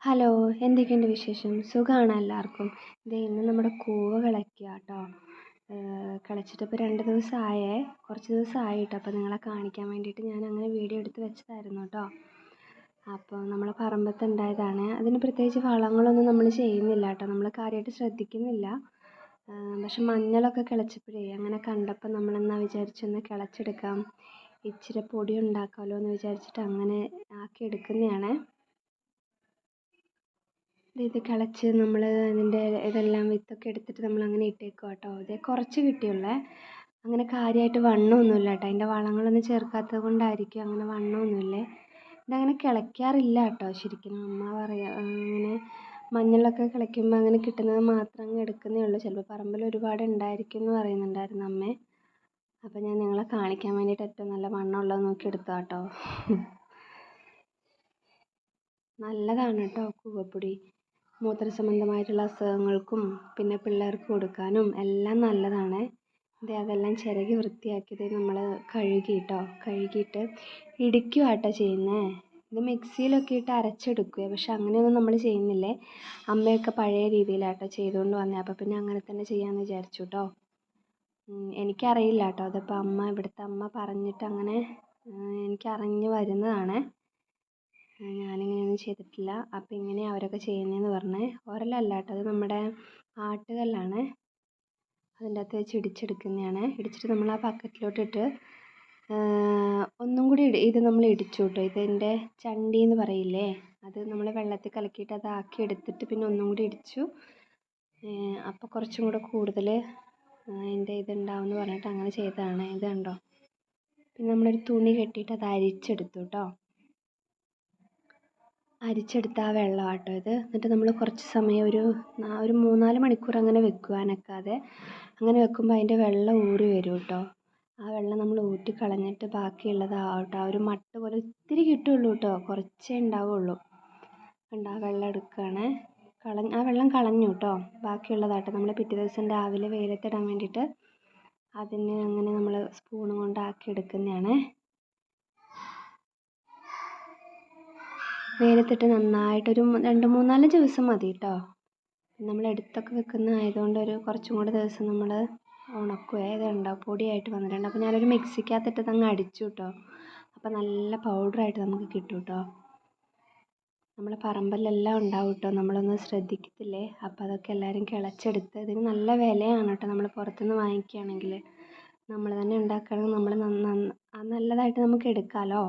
Hello, എന്തൊക്കെയുണ്ട് വിശേഷം? സുഖമാണോ എല്ലാവർക്കും? ദേ ഇന്ന് നമ്മുടെ കൂവ കിളയ്ക്കുക കേട്ടോ. കിളച്ചിട്ട് ഇപ്പോൾ 2 ദിവസമായേ, കുറച്ച് ദിവസമായി കേട്ടോ. അപ്പോൾ നിങ്ങളെ കാണിക്കാൻ വേണ്ടിയിട്ട് ഞാൻ അങ്ങനെ വീഡിയോ എടുത്ത് വെച്ചതായിരുന്നു കേട്ടോ. അപ്പോൾ നമ്മളെ പറമ്പത്ത് ഉണ്ടായതാണ്. അതിന് പ്രത്യേകിച്ച് വളങ്ങളൊന്നും നമ്മൾ ചെയ്യുന്നില്ല കേട്ടോ. നമ്മൾ കാര്യമായിട്ട് ശ്രദ്ധിക്കുന്നില്ല. പക്ഷെ മഞ്ഞളൊക്കെ കിളച്ചപ്പോഴേ അങ്ങനെ കണ്ടപ്പോൾ നമ്മളെന്നാ വിചാരിച്ചൊന്ന് കിളച്ചെടുക്കാം, ഇച്ചിരി പൊടി ഉണ്ടാക്കാമല്ലോ എന്ന് വിചാരിച്ചിട്ട് അങ്ങനെ ആക്കി എടുക്കുന്നതാണേ. ഇത് കിളച്ച് നമ്മൾ അതിൻ്റെ ഇതെല്ലാം വിത്തൊക്കെ എടുത്തിട്ട് നമ്മളങ്ങനെ ഇട്ടേക്കുക കേട്ടോ. ഇത് കുറച്ച് കിട്ടിയുള്ളേ, അങ്ങനെ കാര്യമായിട്ട് വണ്ണമൊന്നുമില്ല കേട്ടോ. അതിൻ്റെ വളങ്ങളൊന്നും ചേർക്കാത്തത് കൊണ്ടായിരിക്കും അങ്ങനെ വണ്ണമൊന്നുമില്ലേ. ഇതങ്ങനെ കിളയ്ക്കാറില്ല കേട്ടോ. ശരിക്കും അമ്മ പറയുക അങ്ങനെ മഞ്ഞളൊക്കെ കിളയ്ക്കുമ്പോൾ അങ്ങനെ കിട്ടുന്നത് മാത്രം അങ്ങ് എടുക്കുന്നേ ഉള്ളൂ. ചിലപ്പോൾ പറമ്പിൽ ഒരുപാട് ഉണ്ടായിരിക്കും എന്ന് പറയുന്നുണ്ടായിരുന്നു അമ്മേ. അപ്പോൾ ഞാൻ നിങ്ങളെ കാണിക്കാൻ വേണ്ടിയിട്ട് ഏറ്റവും നല്ല വണ്ണമുള്ളത് നോക്കി എടുത്തതാ കേട്ടോ. നല്ലതാണ് കേട്ടോ കൂവപ്പൊടി. മൂത്രസംബന്ധമായിട്ടുള്ള അസുഖങ്ങൾക്കും പിന്നെ പിള്ളേർക്ക് കൊടുക്കാനും എല്ലാം നല്ലതാണ്. ദേ അതെല്ലാം ചിരകി വൃത്തിയാക്കിയത് നമ്മൾ കഴുകിയിട്ട് ഇടിക്കുക കേട്ടോ ചെയ്യുന്നത്. ഇത് മിക്സിയിലൊക്കെ ഇട്ട് അരച്ചെടുക്കുക, പക്ഷെ അങ്ങനെയൊന്നും നമ്മൾ ചെയ്യുന്നില്ലേ. അമ്മയൊക്കെ പഴയ രീതിയിലാട്ടോ ചെയ്തുകൊണ്ട് വന്നത്. അപ്പോൾ പിന്നെ അങ്ങനെ തന്നെ ചെയ്യാമെന്ന് വിചാരിച്ചു കേട്ടോ. എനിക്കറിയില്ല കേട്ടോ, അതിപ്പോൾ ഇവിടുത്തെ അമ്മ പറഞ്ഞിട്ട് അങ്ങനെ എനിക്കറിഞ്ഞ് വരുന്നതാണ്. ഞാനിങ്ങനെയൊന്നും ചെയ്തിട്ടില്ല. അപ്പോൾ ഇങ്ങനെയാണ് അവരൊക്കെ ചെയ്യുന്നതെന്ന് പറഞ്ഞ്. ഉരലല്ല കേട്ടോ, അത് നമ്മുടെ ആട്ടുകല്ലാണ്. അതിൻ്റെ അകത്ത് വെച്ച് ഇടിച്ചെടുക്കുന്നതാണ്. ഇടിച്ചിട്ട് നമ്മൾ ആ ബക്കറ്റിലോട്ടിട്ട് ഒന്നും കൂടി ഇത് നമ്മൾ ഇടിച്ചു കേട്ടോ. ഇതിൻ്റെ ചണ്ടി എന്ന് പറയില്ലേ, അത് നമ്മൾ വെള്ളത്തിൽ കലക്കിയിട്ട് അതാക്കി എടുത്തിട്ട് പിന്നെ ഒന്നും കൂടി ഇടിച്ചു. അപ്പോൾ കുറച്ചും കൂടെ കൂടുതൽ അതിൻ്റെ ഇതുണ്ടാവും എന്ന് പറഞ്ഞിട്ട് അങ്ങനെ ചെയ്തതാണ്. ഇത് കണ്ടോ. പിന്നെ നമ്മളൊരു തുണി കെട്ടിയിട്ട് അത് അരിച്ചെടുത്തു കേട്ടോ. അരിച്ചെടുത്ത ആ വെള്ളം കേട്ടോ ഇത്. എന്നിട്ട് നമ്മൾ കുറച്ച് സമയം ഒരു 3-4 മണിക്കൂർ അങ്ങനെ വെക്കുക അനക്കാതെ. അങ്ങനെ വെക്കുമ്പോൾ അതിൻ്റെ വെള്ളം ഊറി വരും കേട്ടോ. ആ വെള്ളം നമ്മൾ ഊറ്റി കളഞ്ഞിട്ട് ബാക്കിയുള്ളത് കേട്ടോ ഒരു മട്ട് പോലെ ഇത്തിരി കിട്ടുള്ളൂ കേട്ടോ, കുറച്ചേ ഉണ്ടാവുള്ളൂ. കണ്ടോ ആ വെള്ളം എടുക്കുകയാണ്. ആ വെള്ളം കളഞ്ഞു കേട്ടോ. ബാക്കിയുള്ളതാട്ടോ നമ്മൾ പിറ്റേ ദിവസം രാവിലെ വെയിലത്തിടാൻ വേണ്ടിയിട്ട് അതിന് അങ്ങനെ നമ്മൾ സ്പൂണും കൊണ്ട് ആക്കി എടുക്കുന്നതാണ്. വെയിലത്തിട്ട് നന്നായിട്ടൊരു 2-3-4 ദിവസം മതി കേട്ടോ. നമ്മൾ എടുത്തൊക്കെ വെക്കുന്നതായതുകൊണ്ട് കുറച്ചും കൂടെ ദിവസം നമ്മൾ ഉണക്കുവേ. ഇത് കണ്ടോ പൊടിയായിട്ട് വന്നിട്ടുണ്ട്. അപ്പോൾ ഞാനൊരു മിക്സിക്കകത്തിട്ട് അങ്ങ് അടിച്ചു കേട്ടോ. അപ്പോൾ നല്ല പൗഡറായിട്ട് നമുക്ക് കിട്ടും കേട്ടോ. നമ്മളെ പറമ്പിലെല്ലാം ഉണ്ടാവും കേട്ടോ, നമ്മളൊന്നും ശ്രദ്ധിക്കത്തില്ലേ. അപ്പോൾ അതൊക്കെ എല്ലാവരും കിളച്ചെടുത്ത്, ഇതിന് നല്ല വിലയാണ് കേട്ടോ. നമ്മൾ പുറത്തുനിന്ന് വാങ്ങിക്കുകയാണെങ്കിൽ, നമ്മൾ തന്നെ ഉണ്ടാക്കുകയാണെങ്കിൽ നമ്മൾ നല്ലതായിട്ട് നമുക്ക് എടുക്കാമല്ലോ.